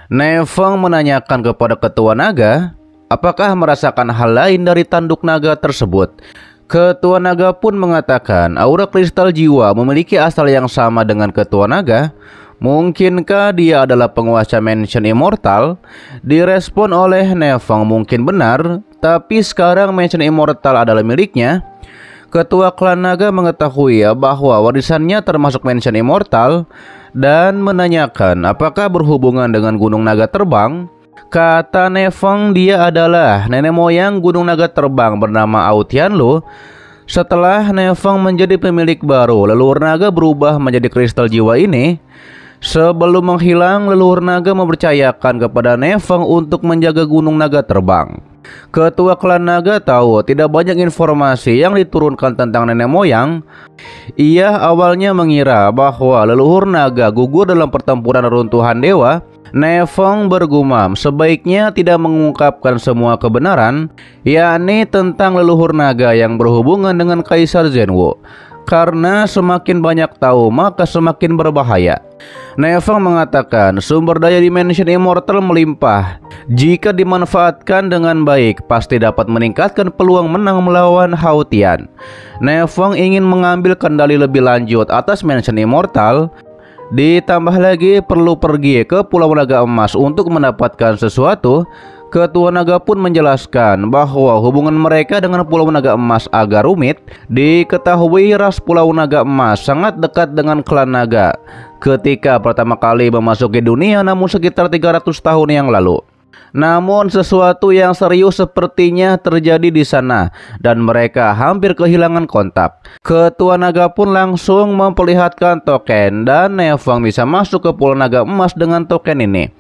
Neveng menanyakan kepada ketua naga, apakah merasakan hal lain dari tanduk naga tersebut. Ketua naga pun mengatakan aura kristal jiwa memiliki asal yang sama dengan ketua naga. Mungkinkah dia adalah penguasa Mansion Immortal? Direspon oleh Neveng, mungkin benar, tapi sekarang Mansion Immortal adalah miliknya. Ketua klan naga mengetahui bahwa warisannya termasuk Mansion Immortal dan menanyakan apakah berhubungan dengan Gunung Naga Terbang. Kata Neveng, dia adalah nenek moyang Gunung Naga Terbang bernama Autianlo. Setelah Neveng menjadi pemilik baru, leluhur naga berubah menjadi kristal jiwa ini. Sebelum menghilang, leluhur naga mempercayakan kepada Neveng untuk menjaga Gunung Naga Terbang. Ketua klan naga tahu tidak banyak informasi yang diturunkan tentang nenek moyang. Ia awalnya mengira bahwa leluhur naga gugur dalam pertempuran runtuhan dewa. Neveng bergumam sebaiknya tidak mengungkapkan semua kebenaran, yakni tentang leluhur naga yang berhubungan dengan Kaisar Zenwo. Karena semakin banyak tahu maka semakin berbahaya. Neveng mengatakan sumber daya di Mansion Immortal melimpah. Jika dimanfaatkan dengan baik, pasti dapat meningkatkan peluang menang melawan Hao Tian. Neveng ingin mengambil kendali lebih lanjut atas Mansion Immortal. Ditambah lagi perlu pergi ke Pulau Naga Emas untuk mendapatkan sesuatu. Ketua naga pun menjelaskan bahwa hubungan mereka dengan Pulau Naga Emas agak rumit. Diketahui ras Pulau Naga Emas sangat dekat dengan klan naga ketika pertama kali memasuki dunia, namun sekitar 300 tahun yang lalu. Namun sesuatu yang serius sepertinya terjadi di sana dan mereka hampir kehilangan kontak. Ketua naga pun langsung memperlihatkan token dan Neveng bisa masuk ke Pulau Naga Emas dengan token ini.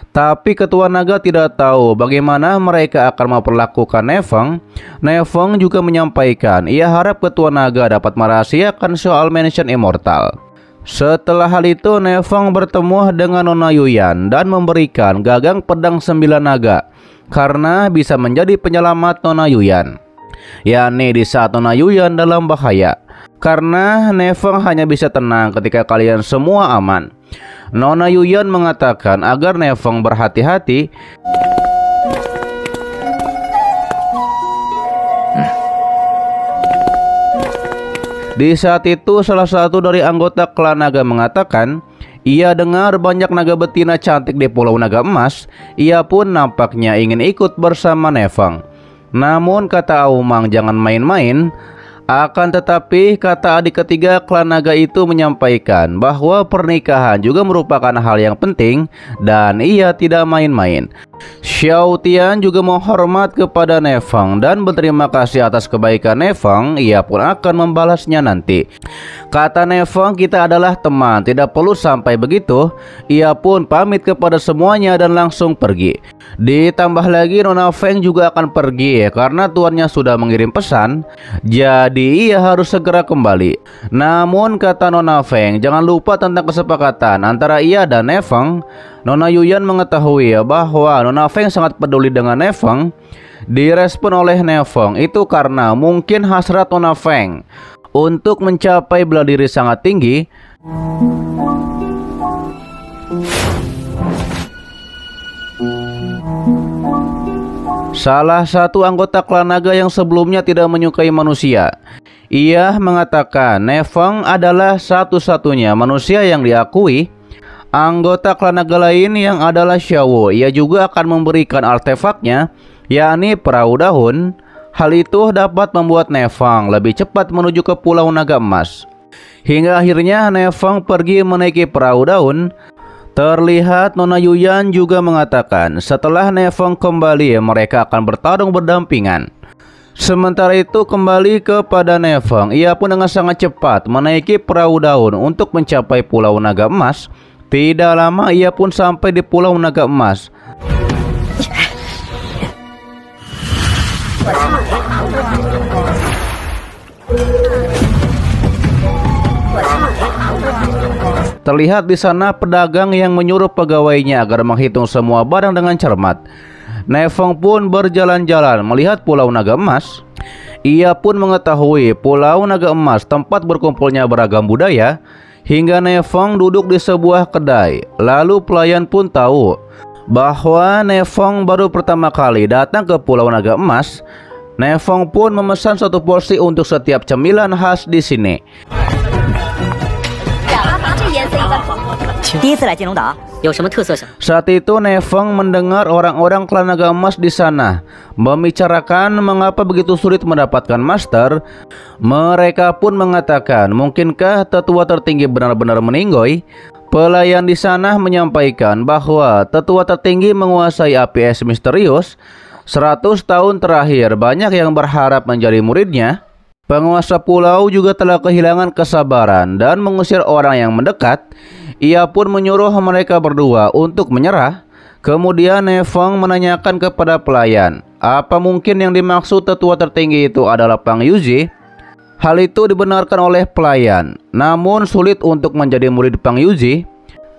Tapi ketua naga tidak tahu bagaimana mereka akan memperlakukan Neveng. Neveng juga menyampaikan ia harap ketua naga dapat merahasiakan soal Mansion Immortal. Setelah hal itu, Neveng bertemu dengan Nona Yuyan dan memberikan gagang pedang 9 naga karena bisa menjadi penyelamat Nona Yuyan, yakni di saat Nona Yuyan dalam bahaya. Karena Neveng hanya bisa tenang ketika kalian semua aman. Nona Yuyan mengatakan agar Neveng berhati-hati. Di saat itu salah satu dari anggota klan naga mengatakan ia dengar banyak naga betina cantik di Pulau Naga Emas. Ia pun nampaknya ingin ikut bersama Neveng. Namun kata Aumang jangan main-main. Akan tetapi kata adik ketiga klan naga itu menyampaikan bahwa pernikahan juga merupakan hal yang penting dan ia tidak main-main. Xiao Tian juga menghormat kepada Neveng dan berterima kasih atas kebaikan Neveng. Ia pun akan membalasnya nanti. Kata Neveng, kita adalah teman, tidak perlu sampai begitu. Ia pun pamit kepada semuanya dan langsung pergi. Ditambah lagi Nona Feng juga akan pergi karena tuannya sudah mengirim pesan. Jadi ia harus segera kembali. Namun kata Nona Feng, jangan lupa tentang kesepakatan antara ia dan Neveng. Nona Yuyan mengetahui bahwa Nona Feng sangat peduli dengan Neveng. Direspon oleh Neveng, itu karena mungkin hasrat Nona Feng untuk mencapai bela diri sangat tinggi. Salah satu anggota klan naga yang sebelumnya tidak menyukai manusia. Ia mengatakan Neveng adalah satu-satunya manusia yang diakui. Anggota klan naga lain yang adalah Xiao, ia juga akan memberikan artefaknya, yakni perahu daun. Hal itu dapat membuat Neveng lebih cepat menuju ke Pulau Naga Emas. Hingga akhirnya Neveng pergi menaiki perahu daun. Terlihat Nona Yuyan juga mengatakan setelah Neveng kembali mereka akan bertarung berdampingan. Sementara itu kembali kepada Neveng, ia pun dengan sangat cepat menaiki perahu daun untuk mencapai Pulau Naga Emas. Tidak lama ia pun sampai di Pulau Naga Emas. Terlihat di sana pedagang yang menyuruh pegawainya agar menghitung semua barang dengan cermat. Neveng pun berjalan-jalan melihat Pulau Naga Emas. Ia pun mengetahui Pulau Naga Emas tempat berkumpulnya beragam budaya. Hingga Neveng duduk di sebuah kedai. Lalu pelayan pun tahu bahwa Nefong baru pertama kali datang ke Pulau Naga Emas. Nefong pun memesan 1 porsi untuk setiap cemilan khas di sini. Saat itu Nefong mendengar orang-orang klan Naga Emas di sana membicarakan mengapa begitu sulit mendapatkan master. Mereka pun mengatakan, mungkinkah tetua tertinggi benar-benar meninggoy? Pelayan di sana menyampaikan bahwa tetua tertinggi menguasai api es misterius. 100 tahun terakhir banyak yang berharap menjadi muridnya. Penguasa pulau juga telah kehilangan kesabaran dan mengusir orang yang mendekat. Ia pun menyuruh mereka berdua untuk menyerah. Kemudian Nefong menanyakan kepada pelayan, apa mungkin yang dimaksud tetua tertinggi itu adalah Pang Yuji? Hal itu dibenarkan oleh pelayan, namun sulit untuk menjadi murid Pang Yuji.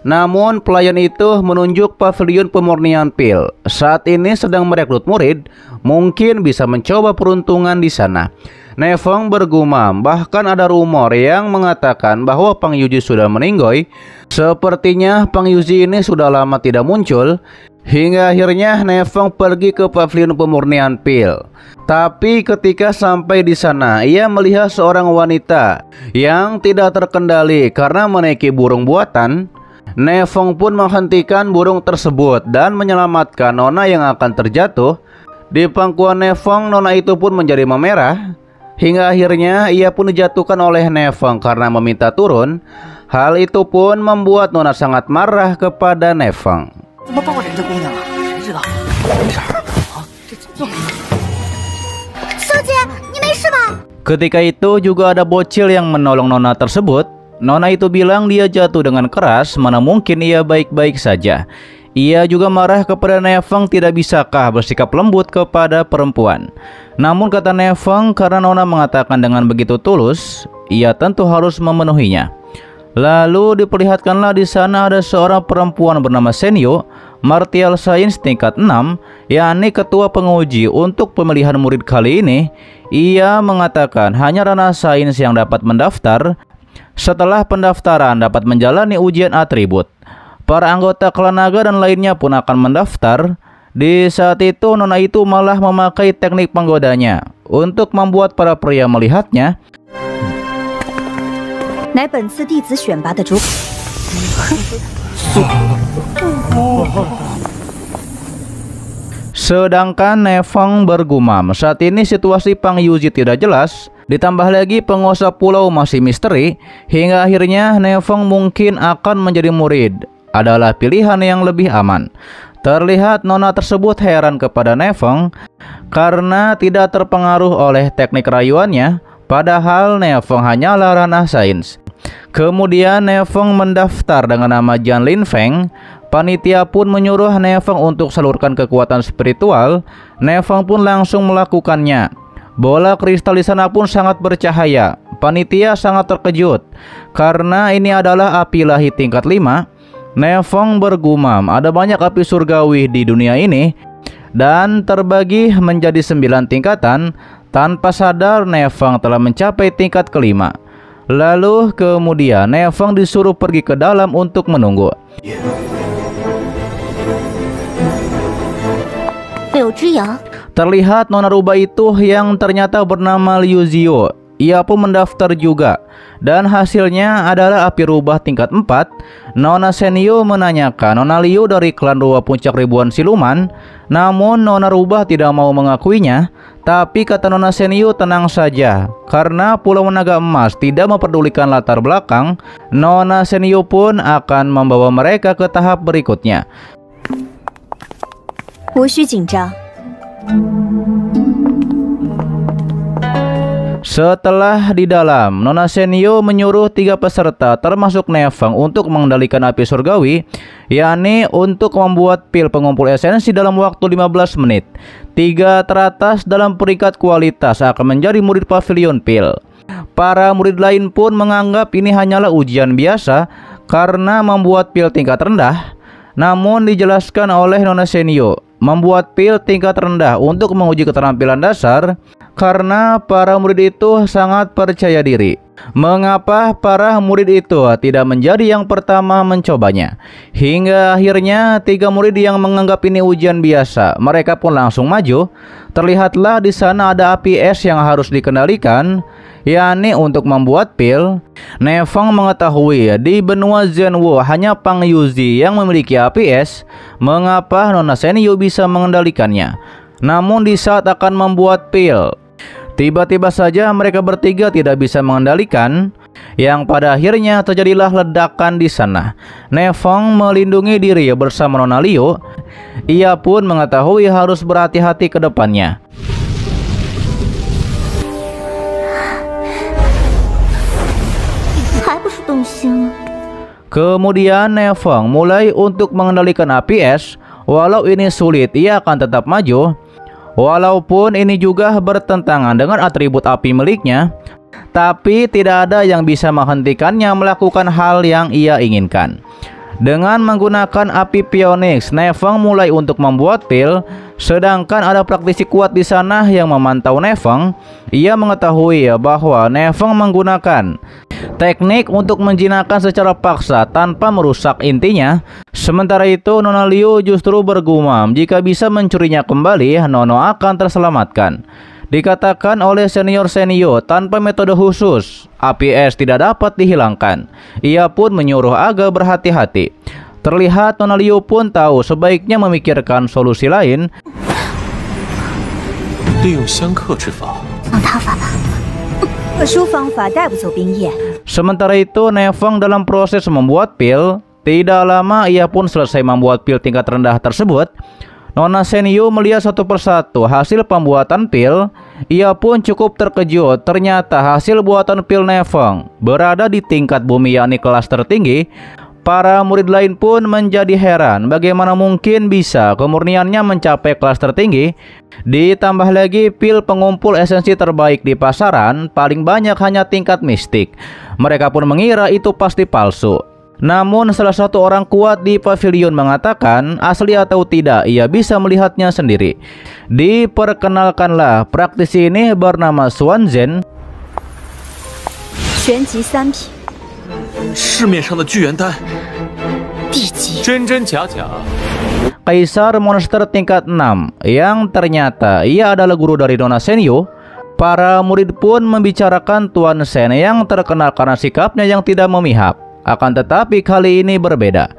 Namun pelayan itu menunjuk pavilion pemurnian pil. Saat ini sedang merekrut murid, mungkin bisa mencoba peruntungan di sana. Nefong bergumam, bahkan ada rumor yang mengatakan bahwa Pang Yuji sudah meninggoy. Sepertinya Pang Yuji ini sudah lama tidak muncul. Hingga akhirnya Nefong pergi ke pavilion pemurnian pil. Tapi ketika sampai di sana, ia melihat seorang wanita yang tidak terkendali karena menaiki burung buatan. Nefong pun menghentikan burung tersebut dan menyelamatkan nona yang akan terjatuh. Di pangkuan Nefong, nona itu pun menjadi memerah. Hingga akhirnya ia pun dijatuhkan oleh Nefong karena meminta turun. Hal itu pun membuat nona sangat marah kepada Nefong. Ketika itu juga ada bocil yang menolong nona tersebut. Nona itu bilang dia jatuh dengan keras, mana mungkin ia baik-baik saja. Ia juga marah kepada Nefong, tidak bisakah bersikap lembut kepada perempuan. Namun kata Nefong, karena nona mengatakan dengan begitu tulus, ia tentu harus memenuhinya. Lalu diperlihatkanlah di sana ada seorang perempuan bernama Senyo, martial science tingkat 6, yakni ketua penguji untuk pemilihan murid kali ini. Ia mengatakan hanya ranah sains yang dapat mendaftar. Setelah pendaftaran dapat menjalani ujian atribut. Para anggota klan naga dan lainnya pun akan mendaftar. Di saat itu nona itu malah memakai teknik penggodanya untuk membuat para pria melihatnya. Sedangkan Nefong bergumam, saat ini situasi Pang Yuji tidak jelas. Ditambah lagi penguasa pulau masih misteri. Hingga akhirnya Nefong mungkin akan menjadi murid adalah pilihan yang lebih aman. Terlihat nona tersebut heran kepada Nefong karena tidak terpengaruh oleh teknik rayuannya. Padahal Nefong hanyalah ranah sains. Kemudian Nefong mendaftar dengan nama Jian Lin Feng. Panitia pun menyuruh Nefong untuk salurkan kekuatan spiritual. Nefong pun langsung melakukannya. Bola kristal di sana pun sangat bercahaya. Panitia sangat terkejut karena ini adalah api ilahi tingkat 5. Nefong bergumam, ada banyak api surgawi di dunia ini dan terbagi menjadi 9 tingkatan. Tanpa sadar Nefong telah mencapai tingkat ke-5. Lalu kemudian Nefong disuruh pergi ke dalam untuk menunggu. Terlihat nona rubah itu yang ternyata bernama Liu Zio. Ia pun mendaftar juga. Dan hasilnya adalah api rubah tingkat 4. Nona Senyo menanyakan nona Liu dari klan rubah puncak ribuan siluman. Namun nona rubah tidak mau mengakuinya. Tapi kata nona Senyo, tenang saja, karena Pulau Naga Emas tidak memperdulikan latar belakang. Nona Senyo pun akan membawa mereka ke tahap berikutnya. Setelah di dalam, nona Senyo menyuruh 3 peserta termasuk Nefong untuk mengendalikan api surgawi, yakni untuk membuat pil pengumpul esensi dalam waktu 15 menit. 3 teratas dalam peringkat kualitas akan menjadi murid pavilion pil. Para murid lain pun menganggap ini hanyalah ujian biasa karena membuat pil tingkat rendah. Namun dijelaskan oleh nona Senyo, membuat pil tingkat rendah untuk menguji keterampilan dasar. karena para murid itu sangat percaya diri. Mengapa para murid itu tidak menjadi yang pertama mencobanya? Hingga akhirnya 3 murid yang menganggap ini ujian biasa, mereka pun langsung maju. Terlihatlah di sana ada api es yang harus dikendalikan, yakni untuk membuat pil. Nefeng mengetahui di benua Zhenwu hanya Pang Yuzi yang memiliki api es. Mengapa Nona Senyu bisa mengendalikannya? Namun di saat akan membuat pil, tiba-tiba saja mereka bertiga tidak bisa mengendalikan, yang pada akhirnya terjadilah ledakan di sana. Nefeng melindungi diri bersama Nona Liu. Ia pun mengetahui harus berhati-hati ke depannya. Kemudian Nefeng mulai untuk mengendalikan api es. Walau ini sulit, ia akan tetap maju. Walaupun ini juga bertentangan dengan atribut api miliknya, tapi tidak ada yang bisa menghentikannya melakukan hal yang ia inginkan. Dengan menggunakan api Phoenix, Nefeng mulai untuk membuat pil. Sedangkan ada praktisi kuat di sana yang memantau Nefeng. Ia mengetahui bahwa Nefeng menggunakan teknik untuk menjinakkan secara paksa tanpa merusak intinya. Sementara itu Nona Liu justru bergumam jika bisa mencurinya kembali, Nono akan terselamatkan. Dikatakan oleh senior Senyu tanpa metode khusus, api es tidak dapat dihilangkan. Ia pun menyuruh Aga berhati-hati. Terlihat Nona Liu pun tahu sebaiknya memikirkan solusi lain. Sementara itu Nefeng dalam proses membuat pil. Tidak lama ia pun selesai membuat pil tingkat rendah tersebut. Nona Senyu melihat satu persatu hasil pembuatan pil. Ia pun cukup terkejut. Ternyata hasil buatan pil Nefeng berada di tingkat bumi, yakni kelas tertinggi. Para murid lain pun menjadi heran bagaimana mungkin bisa kemurniannya mencapai kelas tertinggi. Ditambah lagi pil pengumpul esensi terbaik di pasaran paling banyak hanya tingkat mistik. Mereka pun mengira itu pasti palsu. Namun salah satu orang kuat di pavilion mengatakan asli atau tidak ia bisa melihatnya sendiri. Diperkenalkanlah praktisi ini bernama Xuan Zhen. Kaisar monster tingkat 6 yang ternyata ia adalah guru dari Nona Senyu. Para murid pun membicarakan Tuan Zhen yang terkenal karena sikapnya yang tidak memihak. Akan tetapi kali ini berbeda.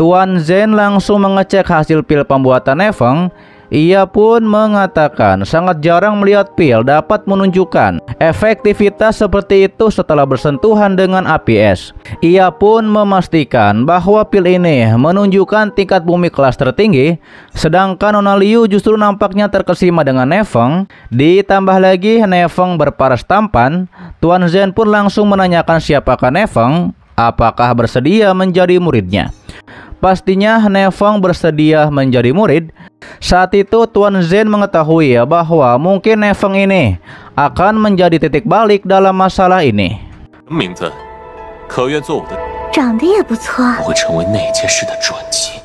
Tuan Zhen langsung mengecek hasil pil pembuatan Nefeng. Ia pun mengatakan sangat jarang melihat pil dapat menunjukkan efektivitas seperti itu setelah bersentuhan dengan api es. Ia pun memastikan bahwa pil ini menunjukkan tingkat bumi kelas tertinggi. Sedangkan Nona Liu justru nampaknya terkesima dengan Nefeng. Ditambah lagi Nefeng berparas tampan. Tuan Zhen pun langsung menanyakan siapakah Nefeng, apakah bersedia menjadi muridnya. Pastinya Nefeng bersedia menjadi murid. Saat itu Tuan Zhen mengetahui bahwa mungkin Nefeng ini akan menjadi titik balik dalam masalah ini.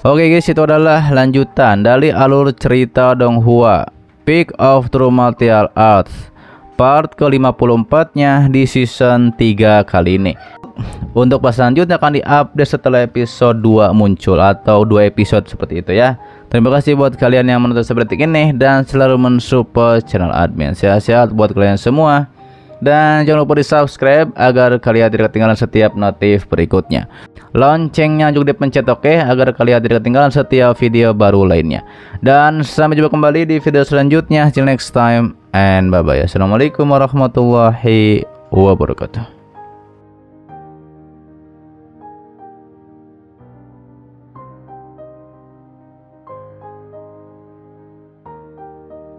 Oke guys, itu adalah lanjutan dari alur cerita Donghua Peak of True Martial Arts part ke-54 nya di season 3 kali ini. Untuk pas selanjutnya akan diupdate setelah episode 2 muncul, atau 2 episode seperti itu ya. Terima kasih buat kalian yang menonton seperti ini dan selalu mensupport channel admin. Sehat-sehat buat kalian semua. Dan jangan lupa di subscribe agar kalian tidak ketinggalan setiap notif berikutnya. Loncengnya juga dipencet, oke, agar kalian tidak ketinggalan setiap video baru lainnya. Dan sampai jumpa kembali di video selanjutnya. Till next time and bye bye. Assalamualaikum warahmatullahi wabarakatuh.